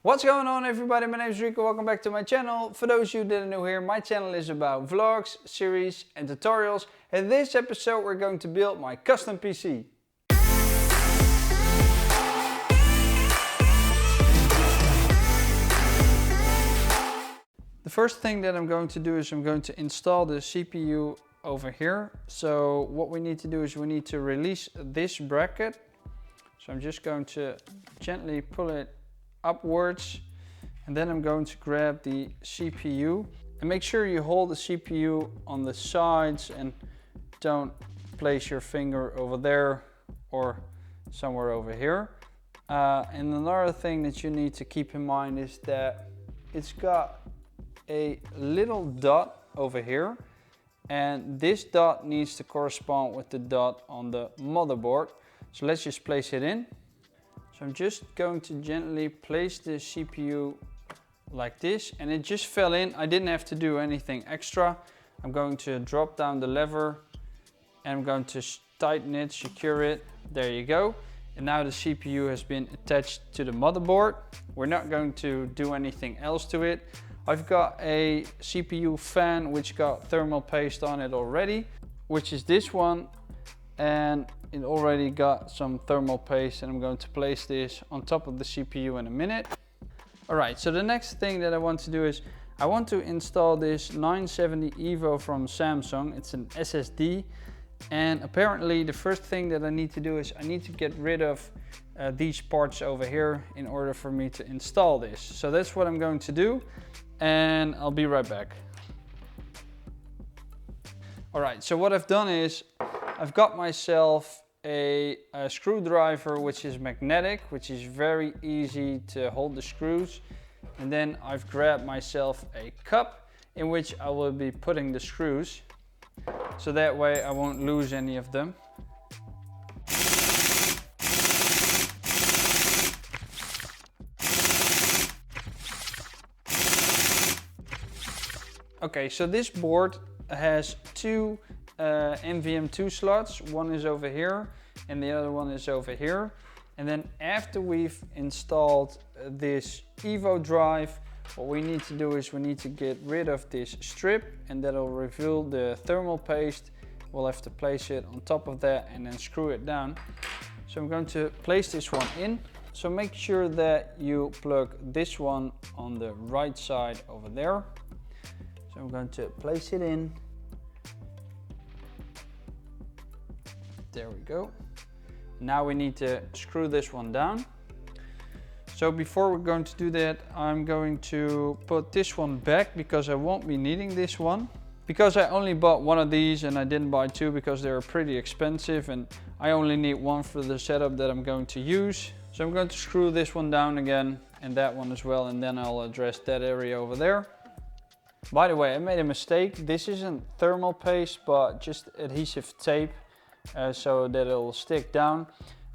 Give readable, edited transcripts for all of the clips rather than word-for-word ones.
What's going on everybody, my name is Rico, welcome back to my channel. For those of you that are new here, my channel is about vlogs, series and tutorials. In this episode we're going to build my custom PC. The first thing that I'm going to do is I'm going to install the CPU over here. So what we need to do is we need to release this bracket. So I'm just going to gently pull it upwards, and then I'm going to grab the CPU and make sure you hold the CPU on the sides and don't place your finger over there or somewhere over here. And another thing that you need to keep in mind is that it's got a little dot over here, and this dot needs to correspond with the dot on the motherboard. So let's just place it in. So I'm just going to gently place the CPU like this, and it just fell in. I didn't have to do anything extra. I'm going to drop down the lever and I'm going to tighten it, secure it. There you go. And now the CPU has been attached to the motherboard. We're not going to do anything else to it. I've got a CPU fan which got thermal paste on it already, which is this one. And it already got some thermal paste, and I'm going to place this on top of the CPU in a minute. Alright, so the next thing that I want to do is I want to install this 970 Evo from Samsung. It's an SSD, and apparently the first thing that I need to do is I need to get rid of these parts over here in order for me to install this. So that's what I'm going to do, and I'll be right back. Alright, so what I've done is I've got myself a screwdriver which is magnetic, which is very easy to hold the screws. And then I've grabbed myself a cup in which I will be putting the screws. So that way I won't lose any of them. Okay, so this board has two NVMe slots. One is over here and the other one is over here. And then after we've installed this Evo drive, what we need to do is we need to get rid of this strip, and that'll reveal the thermal paste. We'll have to place it on top of that and then screw it down. So I'm going to place this one in. So make sure that you plug this one on the right side over there. So I'm going to place it in. There we go. Now we need to screw this one down. So before we're going to do that, I'm going to put this one back because I won't be needing this one. Because I only bought one of these and I didn't buy two because they were pretty expensive, and I only need one for the setup that I'm going to use. So I'm going to screw this one down again and that one as well, and then I'll address that area over there. By the way, I made a mistake. This isn't thermal paste but just adhesive tape. So that it'll stick down.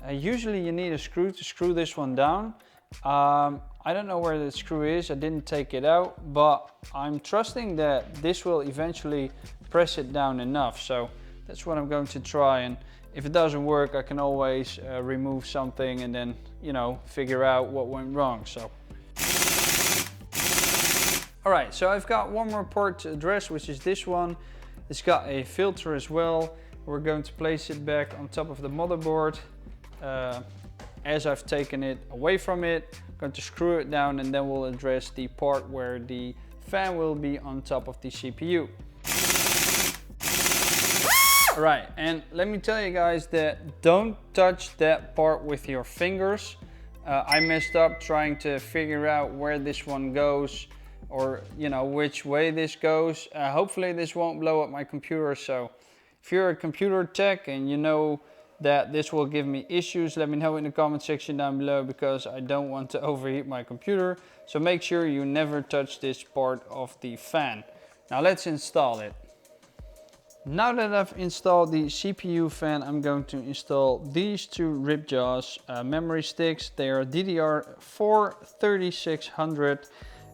Usually you need a screw to screw this one down. I don't know where the screw is, I didn't take it out, but I'm trusting that this will eventually press it down enough. So that's what I'm going to try, and if it doesn't work I can always remove something and then, you know, figure out what went wrong. So alright, so I've got one more part to address, which is this one. It's got a filter as well. We're going to place it back on top of the motherboard. As I've taken it away from it, I'm going to screw it down, and then we'll address the part where the fan will be on top of the CPU. Alright, and let me tell you guys that don't touch that part with your fingers. I messed up trying to figure out where this one goes, or you know, which way this goes. Hopefully this won't blow up my computer. So if you're a computer tech and you know that this will give me issues, let me know in the comment section down below, because I don't want to overheat my computer. So make sure you never touch this part of the fan. Now let's install it. Now that I've installed the CPU fan, I'm going to install these two Ripjaws memory sticks. They are DDR4 3600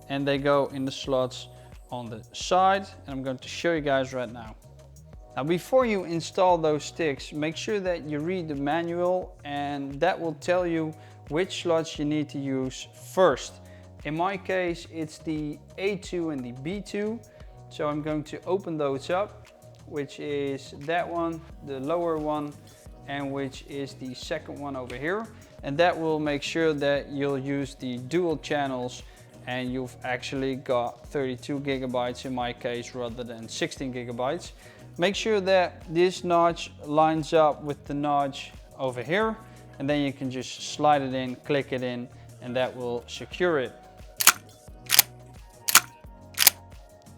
and they go in the slots on the side, and I'm going to show you guys right now. Now before you install those sticks, make sure that you read the manual, and that will tell you which slots you need to use first. In my case, it's the A2 and the B2. So I'm going to open those up, which is that one, the lower one, and which is the second one over here. And that will make sure that you'll use the dual channels and you've actually got 32 gigabytes in my case rather than 16 gigabytes. Make sure that this notch lines up with the notch over here, and then you can just slide it in, click it in, and that will secure it.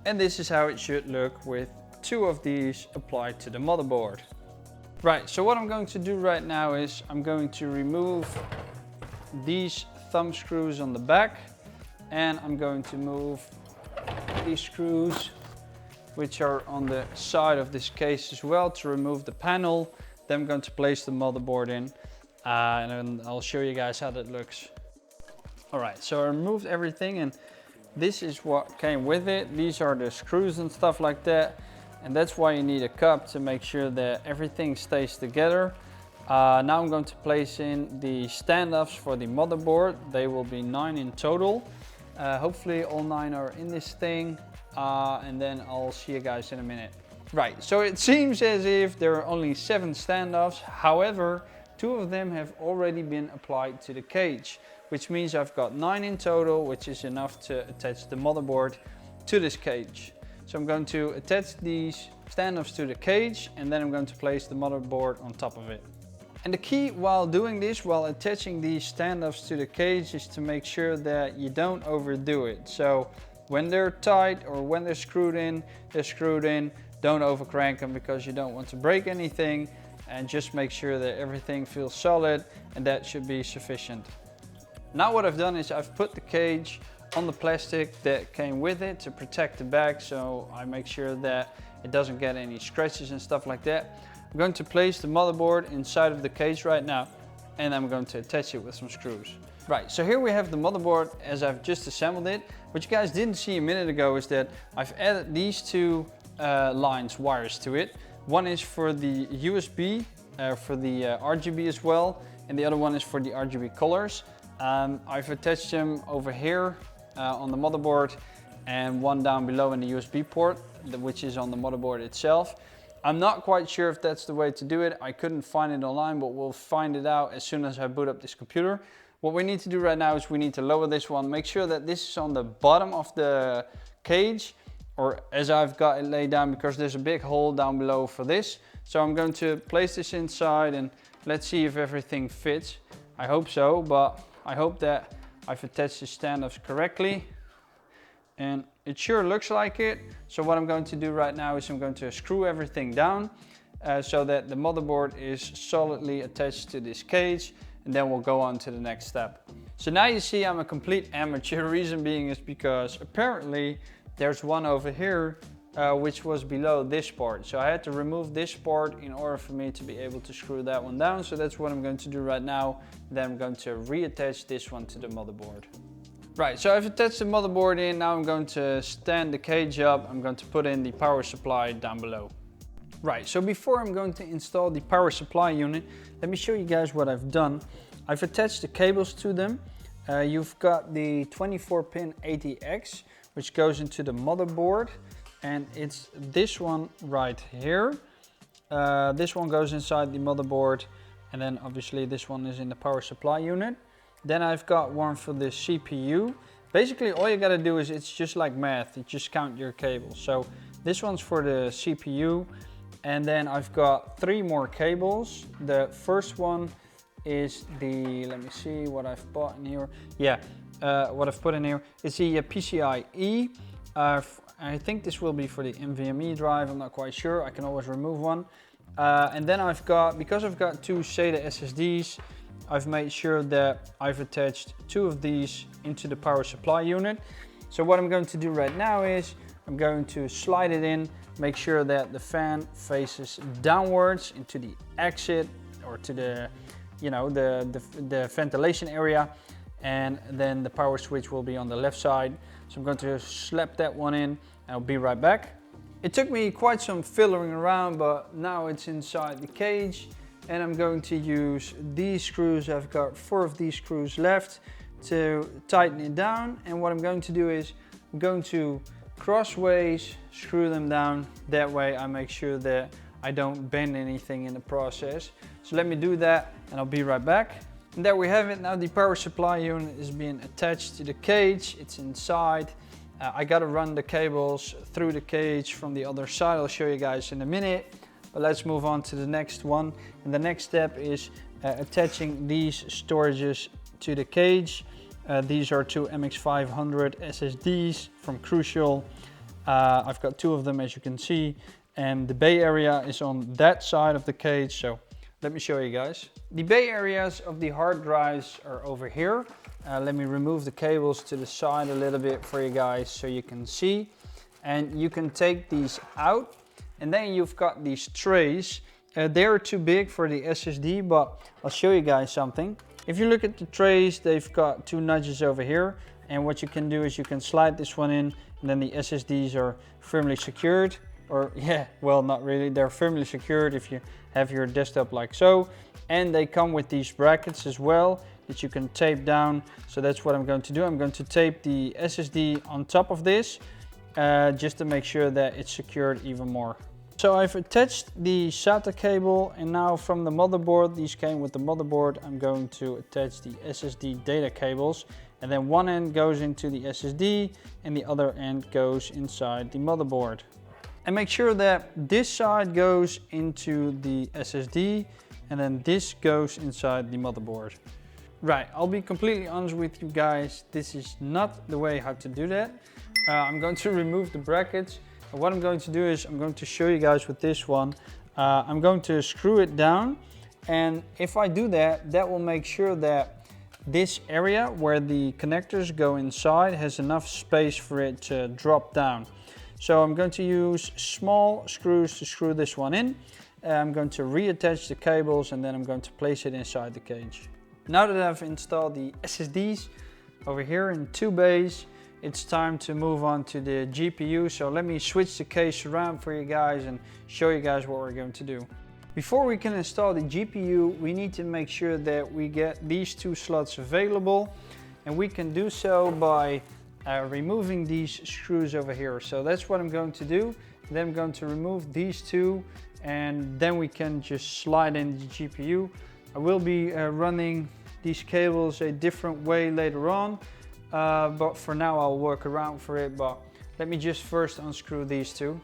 And this is how it should look with two of these applied to the motherboard. Right, so what I'm going to do right now is I'm going to remove these thumb screws on the back, and I'm going to move these screws which are on the side of this case as well to remove the panel. Then I'm going to place the motherboard in and then I'll show you guys how that looks. Alright, so I removed everything and this is what came with it. These are the screws and stuff like that, and that's why you need a cup to make sure that everything stays together. Now I'm going to place in the standoffs for the motherboard. They will be 9 in total. Hopefully all 9 are in this thing, and then I'll see you guys in a minute. Right, so it seems as if there are only 7 standoffs. However, 2 of them have already been applied to the cage, which means I've got 9 in total, which is enough to attach the motherboard to this cage. So I'm going to attach these standoffs to the cage, and then I'm going to place the motherboard on top of it. And the key while doing this, while attaching these standoffs to the cage, is to make sure that you don't overdo it. So when they're tight or when they're screwed in, they're screwed in. Don't overcrank them because you don't want to break anything, and just make sure that everything feels solid, and that should be sufficient. Now what I've done is I've put the cage on the plastic that came with it to protect the back, so I make sure that it doesn't get any scratches and stuff like that. I'm going to place the motherboard inside of the cage right now, and I'm going to attach it with some screws. Right, so here we have the motherboard as I've just assembled it. What you guys didn't see a minute ago is that I've added these 2 wires to it. One is for the USB, for the RGB as well, and the other one is for the RGB colors. I've attached them over here on the motherboard, and one down below in the USB port, which is on the motherboard itself. I'm not quite sure if that's the way to do it. I couldn't find it online, but we'll find it out as soon as I boot up this computer. What we need to do right now is we need to lower this one. Make sure that this is on the bottom of the cage, or as I've got it laid down, because there's a big hole down below for this. So I'm going to place this inside and let's see if everything fits. I hope so, but I hope that I've attached the standoffs correctly. And it sure looks like it. So what I'm going to do right now is I'm going to screw everything down so that the motherboard is solidly attached to this cage, and then we'll go on to the next step. So now you see I'm a complete amateur. Reason being is because apparently there's one over here which was below this part. So I had to remove this part in order for me to be able to screw that one down. So that's what I'm going to do right now. Then I'm going to reattach this one to the motherboard. Right, so I've attached the motherboard in. Now I'm going to stand the cage up. I'm going to put in the power supply down below. Right, so before I'm going to install the power supply unit, let me show you guys what I've done. I've attached the cables to them. You've got the 24-pin ATX, which goes into the motherboard, and it's this one right here. This one goes inside the motherboard, and then obviously this one is in the power supply unit. Then I've got one for the CPU. Basically all you gotta do is, it's just like math, you just count your cables. So this one's for the CPU, and then I've got 3 more cables. The first one is the, let me see what I've bought in here. Yeah, what I've put in here is the PCIe. I think this will be for the NVMe drive, I'm not quite sure, I can always remove one. And then I've got, because I've got 2 SATA SSDs, I've made sure that I've attached 2 of these into the power supply unit. So what I'm going to do right now is I'm going to slide it in, make sure that the fan faces downwards into the exit, or to the, you know, the ventilation area, and then the power switch will be on the left side. So I'm going to slap that one in, and I'll be right back. It took me quite some fiddling around, but now it's inside the cage. And I'm going to use these screws. I've got 4 of these screws left, to tighten it down, and what I'm going to do is I'm going to crossways screw them down. That way I make sure that I don't bend anything in the process. So let me do that and I'll be right back. And there we have it. Now the power supply unit is being attached to the cage. It's inside. I gotta run the cables through the cage from the other side. I'll show you guys in a minute. But let's move on to the next one. And the next step is attaching these storages to the cage. These are two MX500 SSDs from Crucial. I've got two of them, as you can see, and the bay area is on that side of the cage. So let me show you guys. The bay areas of the hard drives are over here. Let me remove the cables to the side a little bit for you guys so you can see. And you can take these out, and then you've got these trays. They're too big for the SSD, but I'll show you guys something. If you look at the trays, they've got two nudges over here, and what you can do is you can slide this one in, and then the SSDs are firmly secured. Or yeah, well, not really, they're firmly secured if you have your desktop like so. And they come with these brackets as well that you can tape down. So that's what I'm going to do. I'm going to tape the SSD on top of this just to make sure that it's secured even more. So I've attached the SATA cable, and now from the motherboard, these came with the motherboard, I'm going to attach the SSD data cables, and then one end goes into the SSD and the other end goes inside the motherboard. And make sure that this side goes into the SSD and then this goes inside the motherboard. Right, I'll be completely honest with you guys, this is not the way how to do that. I'm going to remove the brackets. And what I'm going to do is I'm going to show you guys with this one. I'm going to screw it down, and if I do that, that will make sure that this area where the connectors go inside has enough space for it to drop down. So I'm going to use small screws to screw this one in. I'm going to reattach the cables, and then I'm going to place it inside the cage. Now that I've installed the SSDs over here in two bays, it's time to move on to the GPU. So let me switch the case around for you guys and show you guys what we're going to do. Before we can install the GPU, we need to make sure that we get these two slots available, and we can do so by removing these screws over here. So that's what I'm going to do. Then I'm going to remove these two, and then we can just slide in the GPU. I will be running these cables a different way later on. But for now I'll work around for it. But let me just first unscrew these two.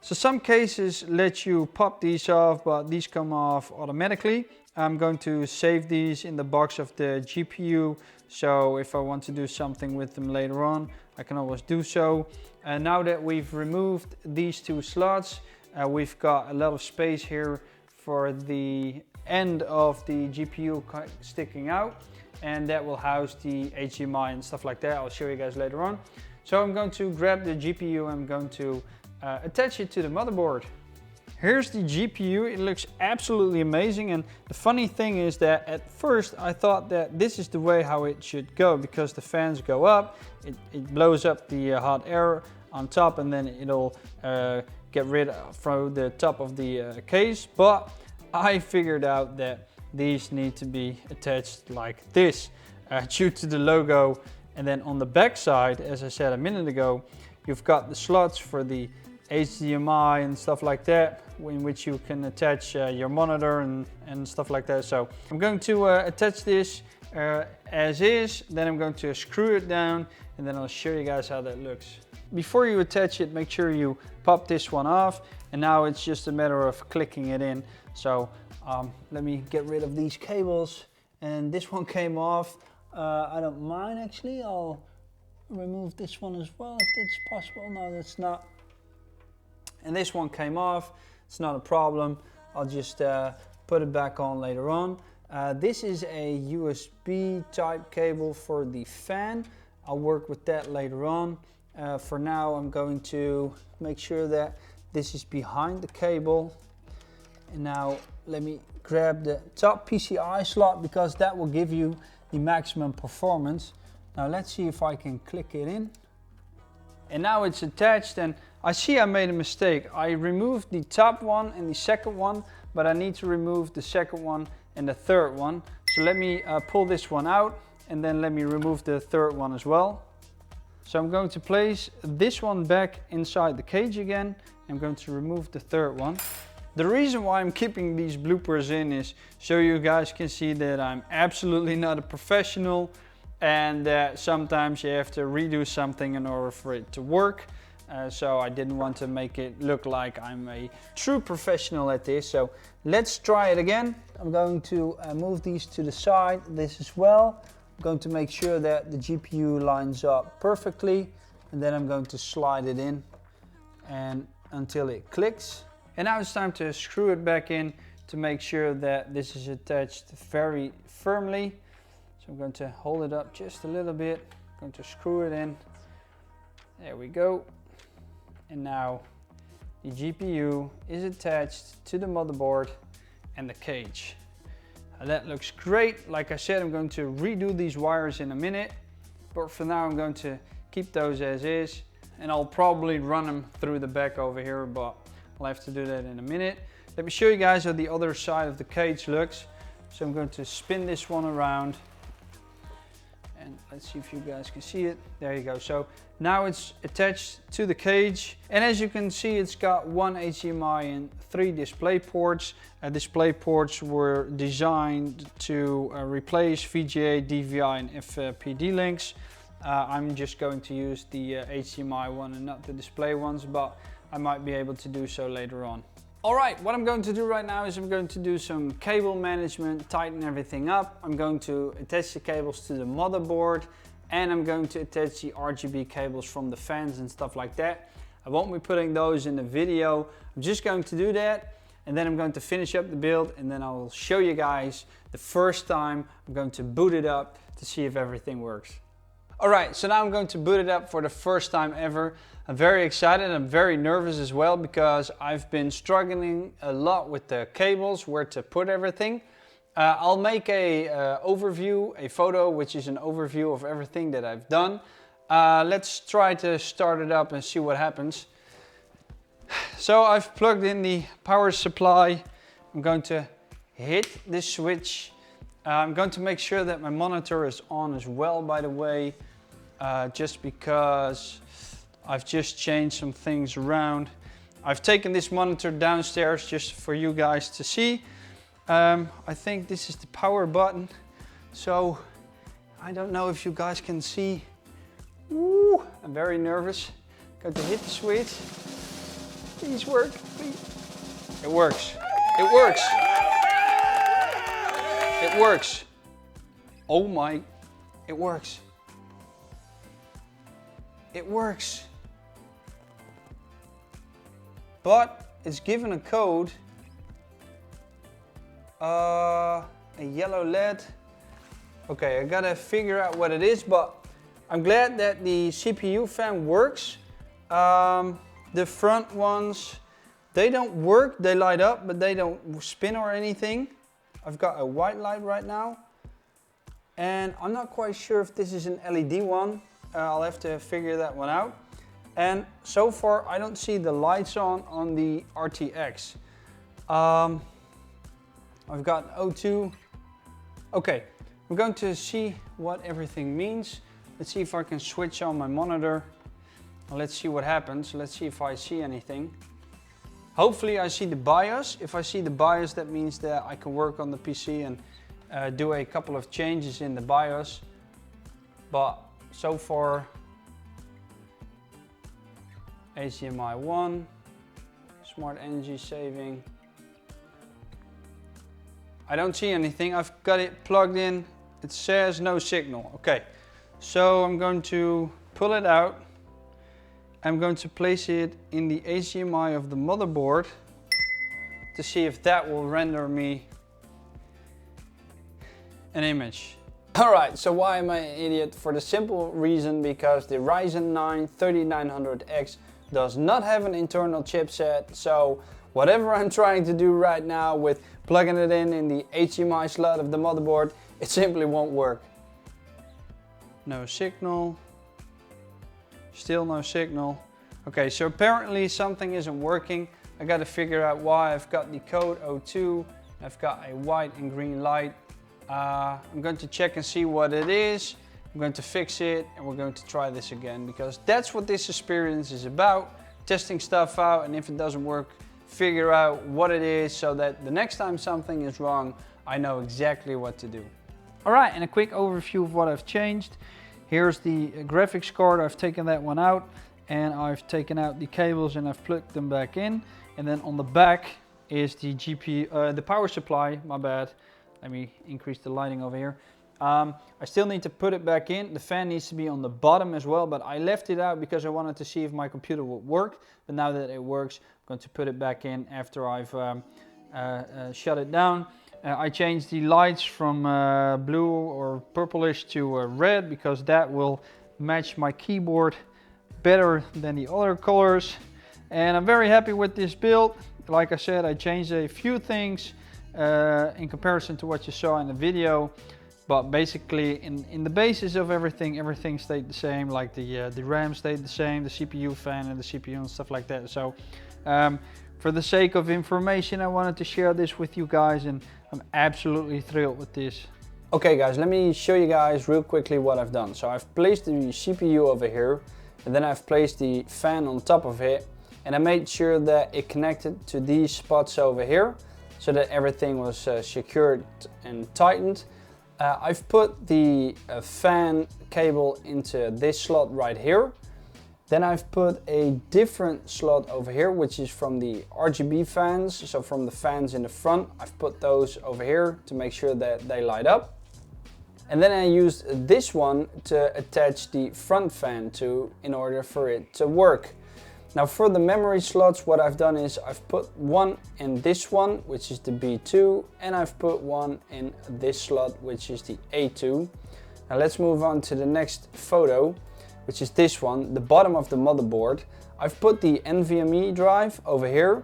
So some cases let you pop these off, but these come off automatically. I'm going to save these in the box of the GPU, so if I want to do something with them later on, I can always do so. And now that we've removed these two slots, we've got a lot of space here for the end of the GPU sticking out, and that will house the HDMI and stuff like that. I'll show you guys later on. So I'm going to grab the GPU, I'm going to attach it to the motherboard. Here's the GPU. It looks absolutely amazing, and the funny thing is that at first I thought that this is the way how it should go, because the fans go up, it blows up the hot air on top, and then it'll get rid of from the top of the case. But I figured out that these need to be attached like this due to the logo. And then on the back side, as I said a minute ago, you've got the slots for the HDMI and stuff like that, in which you can attach your monitor and stuff like that. So I'm going to attach this as is, then I'm going to screw it down, and then I'll show you guys how that looks. Before you attach it, make sure you pop this one off, and now it's just a matter of clicking it in. So let me get rid of these cables, and this one came off. I don't mind actually, I'll remove this one as well if it's possible. No, that's not. And this one came off, it's not a problem. I'll just put it back on later on. This is a USB type cable for the fan. I'll work with that later on. For now, I'm going to make sure that this is behind the cable. And now let me grab the top PCI slot, because that will give you the maximum performance. Now let's see if I can click it in. And now it's attached, and I see I made a mistake. I removed the top one and the second one, but I need to remove the second one and the third one. So let me pull this one out, and then let me remove the third one as well. So I'm going to place this one back inside the cage again. I'm going to remove the third one. The reason why I'm keeping these bloopers in is so you guys can see that I'm absolutely not a professional and that sometimes you have to redo something in order for it to work. So I didn't want to make it look like I'm a true professional at this. So let's try it again. I'm going to move these to the side, this as well. I'm going to make sure that the GPU lines up perfectly, and then I'm going to slide it in and until it clicks. And now it's time to screw it back in to make sure that this is attached very firmly. So I'm going to hold it up just a little bit. I'm going to screw it in. There we go. And now the GPU is attached to the motherboard and the cage. Now that looks great. Like I said, I'm going to redo these wires in a minute, but for now I'm going to keep those as is, and I'll probably run them through the back over here, but I'll have to do that in a minute. Let me show you guys how the other side of the cage looks. So I'm going to spin this one around. And let's see if you guys can see it. There you go. So now it's attached to the cage. And as you can see, it's got one HDMI and 3 display ports. Display ports were designed to replace VGA, DVI and FPD links. I'm just going to use the HDMI one and not the display ones, but I might be able to do so later on. Alright, what I'm going to do right now is I'm going to do some cable management, tighten everything up. I'm going to attach the cables to the motherboard, and I'm going to attach the RGB cables from the fans and stuff like that. I won't be putting those in the video. I'm just going to do that, and then I'm going to finish up the build, and then I will show you guys the first time I'm going to boot it up to see if everything works. Alright, so now I'm going to boot it up for the first time ever. I'm very excited, I'm very nervous as well because I've been struggling a lot with the cables, where to put everything. I'll make a overview, a photo, which is an overview of everything that I've done. Let's try to start it up and see what happens. So I've plugged in the power supply. I'm going to hit this switch. I'm going to make sure that my monitor is on as well, by the way, just because I've just changed some things around. I've taken this monitor downstairs just for you guys to see. I think this is the power button, so I don't know if you guys can see. Woo, I'm very nervous. Going to hit the switch. Please work, please. It works. It works. It works. Oh my, it works. It works. But it's given a code, a yellow LED. Okay, I gotta figure out what it is, but I'm glad that the CPU fan works. The front ones, they don't work, they light up, but they don't spin or anything. I've got a white light right now, and I'm not quite sure if this is an LED one. I'll have to figure that one out. And so far I don't see the lights on the RTX. I've got O2. Okay, I'm going to see what everything means. Let's see if I can switch on my monitor. Let's see what happens. Let's see if I see anything. Hopefully I see the BIOS. If I see the BIOS, that means that I can work on the PC and do a couple of changes in the BIOS. But so far, HDMI 1, smart energy saving. I don't see anything. I've got it plugged in. It says no signal. Okay, so I'm going to pull it out. I'm going to place it in the HDMI of the motherboard to see if that will render me an image. Alright, so why am I an idiot? For the simple reason because the Ryzen 9 3900X does not have an internal chipset, so whatever I'm trying to do right now with plugging it in the HDMI slot of the motherboard, it simply won't work. No signal. Still no signal. Okay, so apparently something isn't working. I got to figure out why. I've got the code O2. I've got a white and green light. I'm going to check and see what it is. I'm going to fix it and we're going to try this again, because that's what this experience is about. Testing stuff out, and if it doesn't work, figure out what it is so that the next time something is wrong, I know exactly what to do. Alright, and a quick overview of what I've changed. Here's the graphics card. I've taken that one out and I've taken out the cables and I've plugged them back in. And then on the back is the the power supply, my bad. Let me increase the lighting over here. I still need to put it back in. The fan needs to be on the bottom as well, but I left it out because I wanted to see if my computer would work. But now that it works, I'm going to put it back in after I've shut it down. I changed the lights from blue or purplish to red, because that will match my keyboard better than the other colors. And I'm very happy with this build. Like I said, I changed a few things in comparison to what you saw in the video. But basically in the basis of everything stayed the same. Like the RAM stayed the same, the CPU fan and the CPU and stuff like that. So for the sake of information, I wanted to share this with you guys, and I'm absolutely thrilled with this. Okay guys, let me show you guys real quickly what I've done. So I've placed the CPU over here, and then I've placed the fan on top of it, and I made sure that it connected to these spots over here so that everything was secured and tightened. I've put the fan cable into this slot right here. Then I've put a different slot over here, which is from the RGB fans, so from the fans in the front. I've put those over here to make sure that they light up. And then I used this one to attach the front fan to in order for it to work. Now for the memory slots, what I've done is I've put one in this one, which is the B2, and I've put one in this slot, which is the A2. Now let's move on to the next photo, which is this one, the bottom of the motherboard. I've put the NVMe drive over here,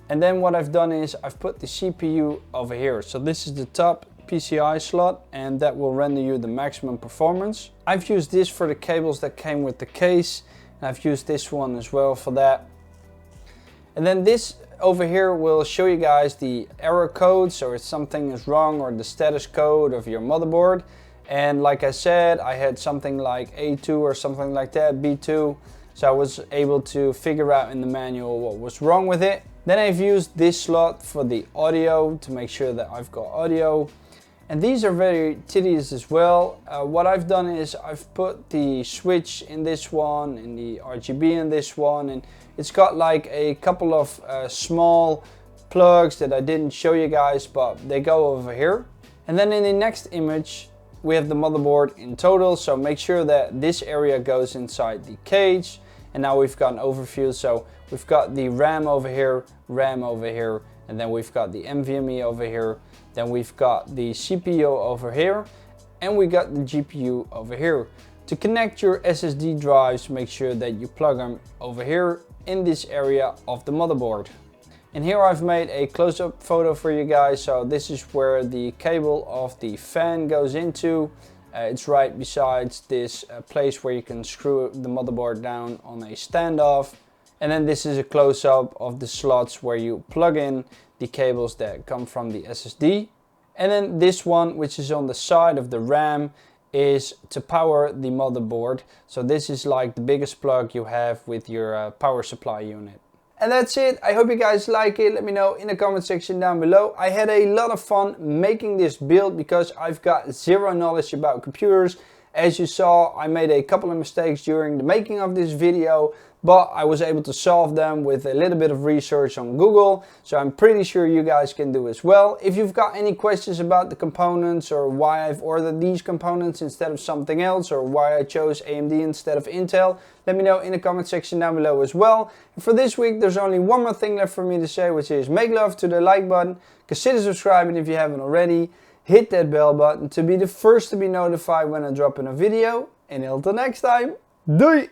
and then what I've done is I've put the CPU over here. So this is the top PCI slot, and that will render you the maximum performance. I've used this for the cables that came with the case, and I've used this one as well for that. And then this over here will show you guys the error code, so if something is wrong, or the status code of your motherboard. And like I said, I had something like A2 or something like that, B2. So I was able to figure out in the manual what was wrong with it. Then I've used this slot for the audio to make sure that I've got audio. And these are very tedious as well. What I've done is I've put the switch in this one and the RGB in this one. And it's got like a couple of small plugs that I didn't show you guys, but they go over here. And then in the next image, we have the motherboard in total, so make sure that this area goes inside the cage. And now we've got an overview, so we've got the RAM over here, and then we've got the NVMe over here, then we've got the CPU over here, and we got the GPU over here. To connect your SSD drives, make sure that you plug them over here in this area of the motherboard. And here I've made a close-up photo for you guys. So this is where the cable of the fan goes into. It's right besides this place where you can screw the motherboard down on a standoff. And then this is a close-up of the slots where you plug in the cables that come from the SSD. And then this one, which is on the side of the RAM, is to power the motherboard. So this is like the biggest plug you have with your power supply unit. And that's it. I hope you guys like it. Let me know in the comment section down below. I had a lot of fun making this build because I've got zero knowledge about computers. As you saw, I made a couple of mistakes during the making of this video, but I was able to solve them with a little bit of research on Google. So I'm pretty sure you guys can do as well. If you've got any questions about the components, or why I've ordered these components instead of something else, or why I chose AMD instead of Intel, let me know in the comment section down below as well. And for this week, there's only one more thing left for me to say, which is make love to the like button, consider subscribing if you haven't already, hit that bell button to be the first to be notified when I drop in a video, and until next time, doei!